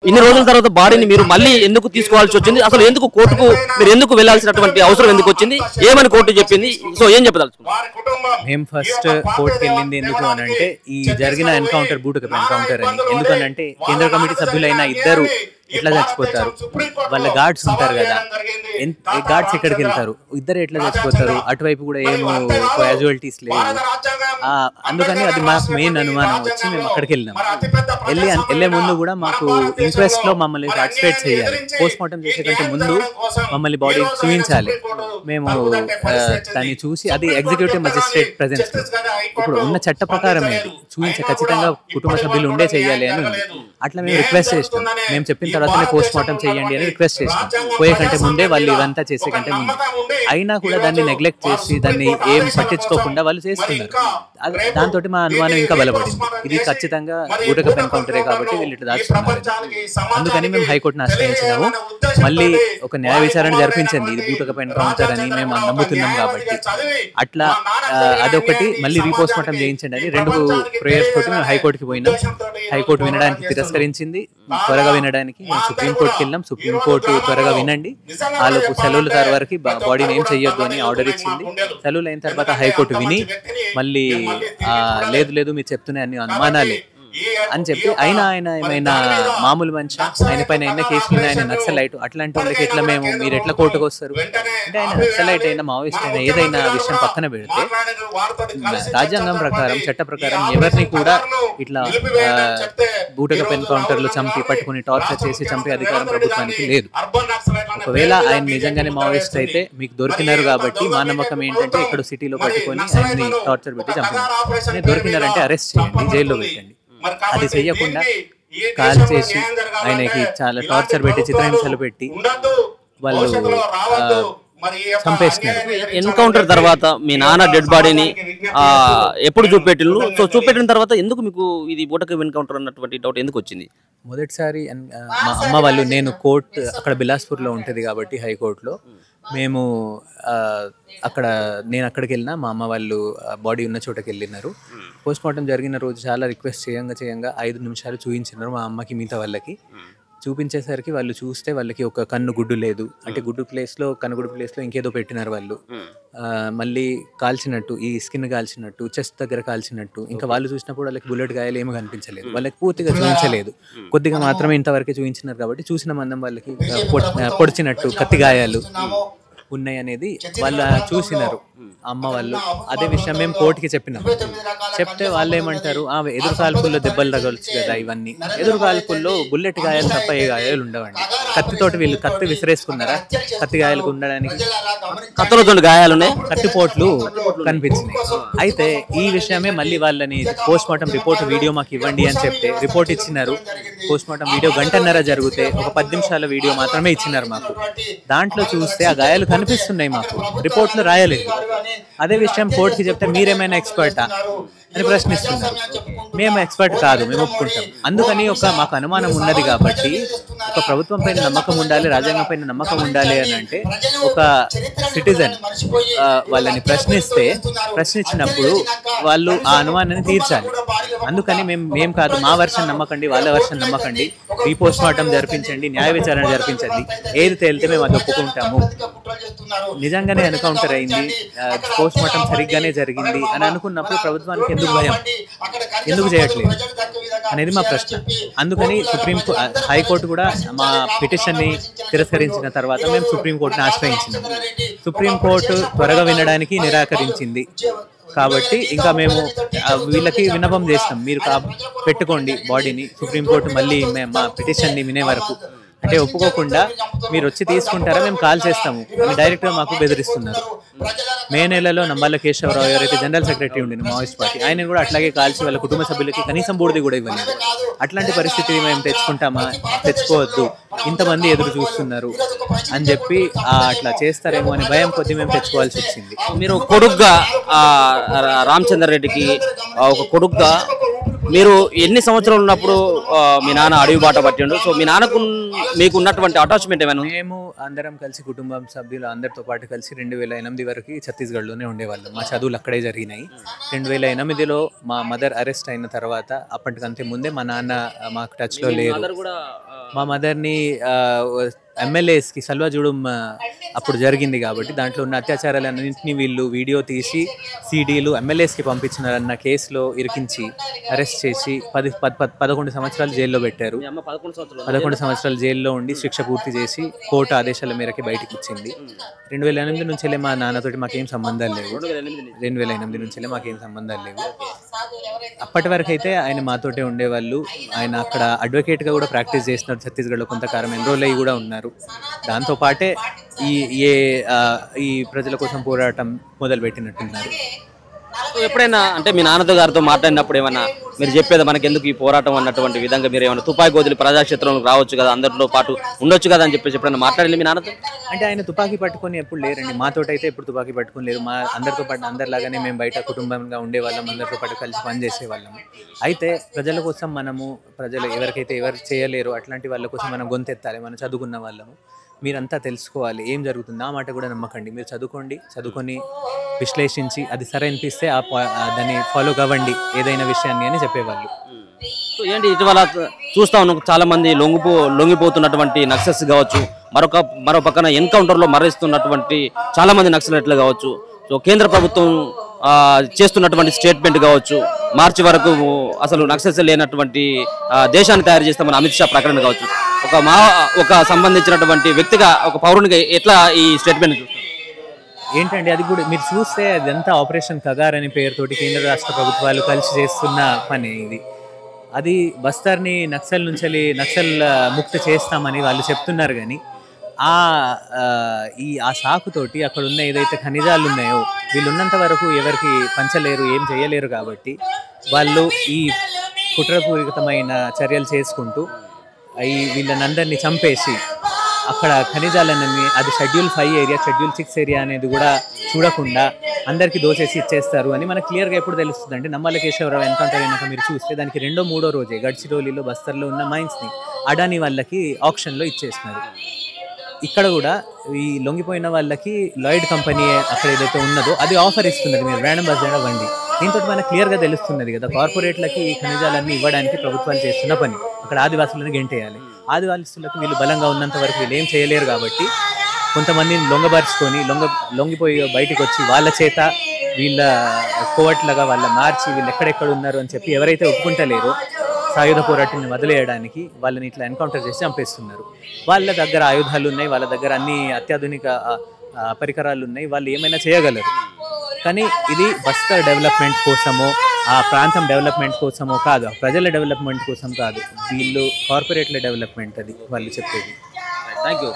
ఇన్ని రోజుల తర్వాత బాడీని మీరు మళ్ళీ ఎందుకు తీసుకోవాల్సి వచ్చింది? అసలు ఎందుకు కోర్టుకు మీరు ఎందుకు వెళ్లాల్సినటువంటి అవసరం ఎందుకు వచ్చింది? ఏమని కోర్టు చెప్పింది? సో ఏం చెప్పదలుచుకున్నారు? మేము ఫస్ట్ కోర్టుకి వెళ్ళింది ఎందుకు అని అంటే, ఈ జరిగిన ఎన్కౌంటర్ బూటకపు ఎన్కౌంటర్ అని. ఎందుకనంటే కేంద్ర కమిటీ సభ్యులైన ఇద్దరు ఎట్లా చచ్చిపోతారు? వాళ్ళ గార్డ్స్ ఉంటారు కదా, గార్డ్స్ ఎక్కడికి వెళ్తారు? ఇద్దరు ఎట్లా చచ్చిపోతారు? అటువైపు కూడా ఏమో క్యాజువాలిటీస్ లేవు. అందుకని అది మాకు మెయిన్ అనుమానం వచ్చి మేము అక్కడికి వెళ్ళినాం. వెళ్ళే ముందు కూడా మాకు ఇంక్వెస్ట్ లో మమ్మల్ని పార్టిసిపేట్ చేయాలి. పోస్ట్ మార్టం చేసే కంటే ముందు మమ్మల్ని బాడీ చూపించాలి. మేము దాన్ని చూసి, అది ఎగ్జిక్యూటివ్ మెజిస్ట్రేట్ ప్రెజెన్స్ లో ఇప్పుడు ఉన్న చట్ట ప్రకారం అది ఖచ్చితంగా కుటుంబ సభ్యులు ఉండే చేయాలి అని ఉంది. అట్లా మేము రిక్వెస్ట్ చేసినాం. మేము చెప్పిన తర్వాతనే పోస్ట్ మార్టం చేయండి అని రిక్వెస్ట్ చేసినాం. పోయే కంటే ముందే, వాళ్ళు ఇవంతా చేసే కంటే ముందు. అయినా కూడా దాన్ని నెగ్లెక్ట్ చేసి దాన్ని ఏం పట్టించుకోకుండా వాళ్ళు చేస్తున్నారు. దాంతో మా అనుమానం ఇంకా బలపడింది. ఇది ఖచ్చితంగా బూటకపు ఎన్కౌంటరే కాబట్టి వీళ్ళు ఇట్లా దాచుకున్నారు. అందుకని మేము హైకోర్టును ఆశ్రయించినాము. మళ్ళీ ఒక న్యాయ విచారణ జరిపించింది. ఇది బూటకపు ఎన్కౌంటర్ అని మేము నమ్ముతున్నాం కాబట్టి. అట్లా అదొకటి. మళ్ళీ రీపోస్ట్ మార్టం చేయించండి అని 2 ప్రేయర్స్ తోటి మేము హైకోర్టుకి పోయినాం. హైకోర్టు వినడానికి తిరస్కరించింది. త్వరగా వినడానికి మేము సుప్రీంకోర్టుకి వెళ్ళాం. సుప్రీంకోర్టు త్వరగా వినండి, వాళ్ళకు సెలవుల వరకు బాడీని ఏం చెయ్యొద్దు అని ఆర్డర్ ఇచ్చింది. సెలవులు అయిన తర్వాత హైకోర్టు విని మళ్ళీ లేదు లేదు మీరు చెప్తున్న అన్ని అనుమానాలే అని చెప్పి, ఆయన ఏమైనా మామూలు మనిషి, ఆయన పైన ఎన్న కేసులు ఆయన నక్సలైట్, అట్లాంటి వాళ్ళకి ఎట్లా మీరు ఎట్లా కోర్టుకు వస్తారు అంటే, ఆయన నక్సలైట్ అయినా మావోయిస్ట్ అయినా ఏదైనా విషయం పక్కన పెడితే రాజ్యాంగం ప్రకారం, చట్ట ప్రకారం ఎవరిని కూడా ఇట్లా బూటకపు ఎన్కౌంటర్లు చంపి పట్టుకుని టార్చర్ చేసి చంపే అధికారం ప్రభుత్వానికి లేదు. ఒకవేళ ఆయన నిజంగానే మావోయిస్ట్ అయితే మీకు దొరికినారు కాబట్టి మా నమ్మకం ఏంటంటే ఇక్కడ సిటీలో పట్టుకొని ఆయన్ని టార్చర్ పెట్టి చంపినారు. దొరికినారంటే అరెస్ట్ చేయండి, జైల్లో పెట్టండి. అది చెయ్యకుండా కాల్ చేసి ఆయనకి చాలా టార్చర్ పెట్టి, చిత్రహింసలు పెట్టి వాళ్ళు చంపేస్తున్నారు. ఎన్కౌంటర్ తర్వాత మీ నాన్న డెడ్ బాడీని ఎప్పుడు చూపెట్టిళ్ళు? సో చూపెట్టిన తర్వాత ఎందుకు మీకు ఇది బూటకపు ఎన్కౌంటర్ అన్నటువంటి డౌట్ ఎందుకు వచ్చింది? మొదటిసారి మా అమ్మ వాళ్ళు, నేను కోర్టు అక్కడ బిలాస్పూర్లో ఉంటుంది కాబట్టి హైకోర్టులో మేము నేను అక్కడికి వెళ్ళినా, మా అమ్మ వాళ్ళు బాడీ ఉన్న చోటకి వెళ్ళినారు. పోస్ట్ మార్టం జరిగిన రోజు చాలా రిక్వెస్ట్ చేయంగా 5 నిమిషాలు చూపించినారు మా అమ్మకి, మిగతా వాళ్ళకి. చూపించేసరికి వాళ్ళు చూస్తే వాళ్ళకి ఒక కన్ను గుడ్డు లేదు, అంటే కన్నుగుడ్డు ప్లేస్లో ఇంకేదో పెట్టినారు వాళ్ళు. మళ్ళీ కాల్చినట్టు, ఈ స్కిన్ కాల్చినట్టు, చెస్ట్ దగ్గర కాల్చినట్టు. ఇంకా వాళ్ళు చూసినప్పుడు వాళ్ళకి బుల్లెట్ గాయాలు ఏమీ కనిపించలేదు. వాళ్ళకి పూర్తిగా చూపించలేదు, కొద్దిగా మాత్రమే ఇంతవరకే చూపించినారు కాబట్టి చూసిన మందం వాళ్ళకి పొడిచినట్టు కత్తి గాయాలు ఉన్నాయి అనేది వాళ్ళు చూసినారు అమ్మ వాళ్ళు. అదే విషయం మేము కోర్టుకి చెప్పినాం. చెప్తే వాళ్ళు ఏమంటారు, ఎదురు కాల్పుల్లో దెబ్బలు తగలచ్చు కదా, ఇవన్నీ ఎదురు కాల్పుల్లో బుల్లెట్ గాయాలు తప్ప ఏ గాయాలు ఉండవండి. కత్తితోటి వీళ్ళు కత్తి విసిరేసుకున్నారా? కత్తి గాయాలకు ఉండడానికి కత్తులతో గాయాలున్నాయి, కత్తిపోట్లు కనిపించినాయి. అయితే ఈ విషయమే మళ్ళీ వాళ్ళని పోస్ట్ మార్టం రిపోర్ట్ వీడియో మాకు ఇవ్వండి అని చెప్తే రిపోర్ట్ ఇచ్చినారు. పోస్ట్ మార్టం వీడియో 1.5 గంట జరిగితే ఒక 10 నిమిషాల వీడియో మాత్రమే ఇచ్చినారు మాకు. దాంట్లో చూస్తే ఆ గాయాలు కనిపిస్తున్నాయి, మాకు రిపోర్ట్లో రాయలేదు. అదే విషయం కోర్టుకి చెప్తే మీరేమైనా ఎక్స్పర్టా అని ప్రశ్నిస్తున్నారు. మేము ఎక్స్పర్ట్ కాదు, మేము ఒప్పుకుంటాం. అందుకని మాకు అనుమానం ఉన్నది కాబట్టి, ఒక ప్రభుత్వం పైన నమ్మకం ఉండాలి, రాజ్యాంగం పైన నమ్మకం ఉండాలి అని అంటే, ఒక సిటిజన్ వాళ్ళని ప్రశ్నించినప్పుడు వాళ్ళు ఆ అనుమానాన్ని తీర్చాలి. అందుకని మేము కాదు, మా వర్షన్ నమ్మకండి, వాళ్ళ వర్షన్ నమ్మకండి, రీపోస్ట్ మార్టం జరిపించండి, న్యాయ విచారణ జరిపించండి, ఏది తేలితే మేము అది ఒప్పుకుంటాము. నిజంగానే ఎన్కౌంటర్ అయింది, పోస్ట్ మార్టం సరిగ్గానే జరిగింది అని అనుకున్నప్పుడు ప్రభుత్వానికి ఎందుకు భయం, ఎందుకు చేయట్లేదు అనేది మా ప్రశ్న. అందుకని హైకోర్టు కూడా మా పిటిషన్ని తిరస్కరించిన తర్వాత మేము సుప్రీంకోర్టుని ఆశ్రయించినాము. సుప్రీంకోర్టు త్వరగా వినడానికి నిరాకరించింది కాబట్టి ఇంకా మేము వీళ్ళకి విన్నపం చేస్తాం, మీరు పెట్టుకోండి బాడీని, సుప్రీంకోర్టు మళ్ళీ మా పిటిషన్ని వినే వరకు. అంటే ఒప్పుకోకుండా మీరు వచ్చి తీసుకుంటారా, మేము కాల్ చేస్తాము అని డైరెక్ట్గా మాకు బెదిరిస్తున్నారు. మే నెలలో నంబాల కేశవరావు ఎవరైతే జనరల్ సెక్రటరీ ఉండింది మావోయిస్ట్ పార్టీ, ఆయన కూడా అట్లాగే కాల్చి వాళ్ళ కుటుంబ సభ్యులకి కనీసం బూడిది కూడా ఇవ్వలేదు. అట్లాంటి పరిస్థితి మేము తెచ్చుకోవద్దు, ఇంతమంది ఎదురు చూస్తున్నారు అని చెప్పి అట్లా చేస్తారేమో అని భయం కొద్ది మేము తెచ్చుకోవాల్సి వచ్చింది. మీరు కొడుగ్గా రామచంద్ర రెడ్డికి ఒక కొడుగ్గా మీరు ఎన్ని సంవత్సరాలు ఉన్నప్పుడు మీ నాన్న అడవి బాట పట్టిండు? సో మీ నాన్నకు మీకు ఉన్నటువంటి అటాచ్మెంట్ ఏమైనా ఉందా? మేము అందరం కలిసి కుటుంబం సభ్యులు అందరితో పాటు కలిసి 2008 వరకు ఛత్తీస్గఢ్లోనే ఉండేవాళ్ళం. మా చదువులు అక్కడే జరిగినాయి. 2008లో మా మదర్ అరెస్ట్ అయిన తర్వాత అప్పటికంతే ముందే మా నాన్న మాకు టచ్లో లేరు. మా మదర్ని ఎమ్మెల్యేస్కి సల్వాజూడం అప్పుడు జరిగింది కాబట్టి దాంట్లో ఉన్న అత్యాచారాలన్నింటినీ వీళ్ళు వీడియో తీసి సీడీలు ఎమ్మెల్యేస్కి పంపించినారన్న కేసులో ఇరికించి అరెస్ట్ చేసి 11 సంవత్సరాలు జైల్లో పెట్టారు. 11 సంవత్సరాలు జైల్లో ఉండి శిక్ష పూర్తి చేసి కోర్టు ఆదేశాల మేరకి బయటకు ఇచ్చింది. 2008 నుంచెల్లే మా నాన్నతోటి మాకేం సంబంధాలు లేవు. 2008 నుంచెల్లే మాకేం సంబంధాలు లేవు. అప్పటి వరకు అయితే ఆయన మాతోటే ఉండేవాళ్ళు. ఆయన అక్కడ అడ్వకేట్గా కూడా ప్రాక్టీస్ చేస్తున్నారు ఛత్తీస్గఢ్లో కొంతకాలం, ఎన్రోల్ అయ్యి కూడా ఉన్నారు. దాంతోపాటే ఈ ప్రజల కోసం పోరాటం మొదలుపెట్టినట్టున్నారు. ఎప్పుడైనా అంటే మీ నాన్నతో గారితో మాట్లాడినప్పుడు ఏమన్నా మీరు చెప్పేది మనకి ఎందుకు ఈ పోరాటం అన్నటువంటి విధంగా మీరు ఏమైనా తుపాకీ వదిలి ప్రజాక్షేత్రంలోకి రావచ్చు కదా, అందరితో పాటు ఉండొచ్చు కదా అని చెప్పేసి ఎప్పుడైనా మాట్లాడండి మీ నాన్నతో? అంటే ఆయన తుపాకీ పట్టుకొని ఎప్పుడు లేరండి. మాతోటి అయితే ఎప్పుడు తుపాకీ పట్టుకొని లేరు. మా అందరితో పాటు అందరిలాగానే మేము బయట కుటుంబంగా ఉండేవాళ్ళం, అందరితో పాటు కలిసి పనిచేసేవాళ్ళము. అయితే ప్రజల కోసం మనము ప్రజలు ఎవరికైతే ఎవరు చేయలేరు అట్లాంటి వాళ్ళ కోసం మనం గొంతెత్తాలి. మనం చదువుకున్న వాళ్ళము, మీరంతా తెలుసుకోవాలి ఏం జరుగుతుంది. ఆ మాట కూడా నమ్మకండి. మీరు చదువుకొని విశ్లేషించి అది సరే అనిపిస్తే దాన్ని ఫాలో కావండి ఏదైనా విషయాన్ని అని చెప్పేవాళ్ళు. ఏంటి ఇటీవల చూస్తా ఉన్నాం చాలా మంది లొంగిపోతున్నటువంటి నక్సల్స్ కావచ్చు, మరో పక్కన ఎన్కౌంటర్లో మరణిస్తున్నటువంటి చాలా మంది నక్సలైట్లు కావచ్చు. సో కేంద్ర ప్రభుత్వం చేస్తున్నటువంటి స్టేట్మెంట్ కావచ్చు, మార్చి వరకు అసలు నక్సల్స్ లేనటువంటి దేశాన్ని తయారు చేస్తామని అమిత్ షా ప్రకటన కావచ్చు, ఒక సంబంధించినటువంటి వ్యక్తిగా ఒక పౌరునిగా ఎట్లా ఈ స్టేట్మెంట్ చూస్తారు? ఏంటండి అది కూడా మీరు చూస్తే అదంతా ఆపరేషన్ కగార్ అనే పేరుతోటి కేంద్ర రాష్ట్ర ప్రభుత్వాలు కలిసి చేస్తున్న పని ఇది. అది బస్తర్ని నక్సల్ ముక్తి చేస్తామని వాళ్ళు చెప్తున్నారు. కానీ ఆ సాకుతోటి అక్కడ ఉన్న ఏదైతే ఖనిజాలు ఉన్నాయో వీళ్ళు ఉన్నంత వరకు ఎవరికి పంచలేరు, ఏం చేయలేరు. కాబట్టి వాళ్ళు ఈ కుట్రపూరితమైన చర్యలు చేసుకుంటూ వీళ్ళనందరినీ చంపేసి అక్కడ ఖనిజాలన్నీ అది షెడ్యూల్ 5 ఏరియా, షెడ్యూల్ 6 ఏరియా అనేది కూడా చూడకుండా అందరికీ దోచేసి ఇచ్చేస్తారు అని మనకు క్లియర్గా ఎప్పుడు తెలుస్తుంది అంటే నమ్మల కేశవరావు ఎన్కౌంటర్ అయినాక మీరు చూస్తే దానికి 2వ-3వ రోజే గడ్చిరోలిలో బస్తర్లో ఉన్న మైన్స్ని అడానీ వాళ్ళకి ఆప్షన్లో ఇచ్చేస్తున్నారు. ఇక్కడ కూడా ఈ లొంగిపోయిన వాళ్ళకి లాయిడ్ కంపెనీ అక్కడ ఏదైతే ఉన్నదో అది ఆఫర్ ఇస్తున్నది, మీరు బ్రాండ్ అంబాసిడర్ అవ్వండి. దీంతో మనకు క్లియర్గా తెలుస్తున్నది కదా కార్పొరేట్లకి ఈ ఖనిజాలన్నీ ఇవ్వడానికి ప్రభుత్వాలు చేస్తున్న పని. అక్కడ ఆదివాసులను గెంటేయాలి. ఆదివాసులకు వీళ్ళు బలంగా ఉన్నంత వరకు వీళ్ళు ఏం చేయలేరు. కాబట్టి కొంతమందిని లొంగిపోయి బయటకు వచ్చి వాళ్ళ చేత వీళ్ళ కోవట్లాగా వాళ్ళ మార్చి వీళ్ళు ఎక్కడెక్కడ ఉన్నారు అని చెప్పి ఎవరైతే ఒప్పుకుంటలేరో సాయుధ పోరాటాన్ని వదిలేయడానికి వాళ్ళని ఇట్లా ఎన్కౌంటర్ చేసి చంపేస్తున్నారు. వాళ్ళ దగ్గర ఆయుధాలు ఉన్నాయి, వాళ్ళ దగ్గర అన్ని అత్యాధునిక పరికరాలు ఉన్నాయి, వాళ్ళు ఏమైనా చేయగలరు. కానీ ఇది బస్తర్ డెవలప్మెంట్ కోసమో ఆ ప్రాంతం డెవలప్మెంట్ కోసమో కాదు, ప్రజల డెవలప్మెంట్ కోసం కాదు, వీళ్ళు కార్పొరేట్ల డెవలప్మెంట్ అది వాళ్ళు చెప్పేది. Thank you.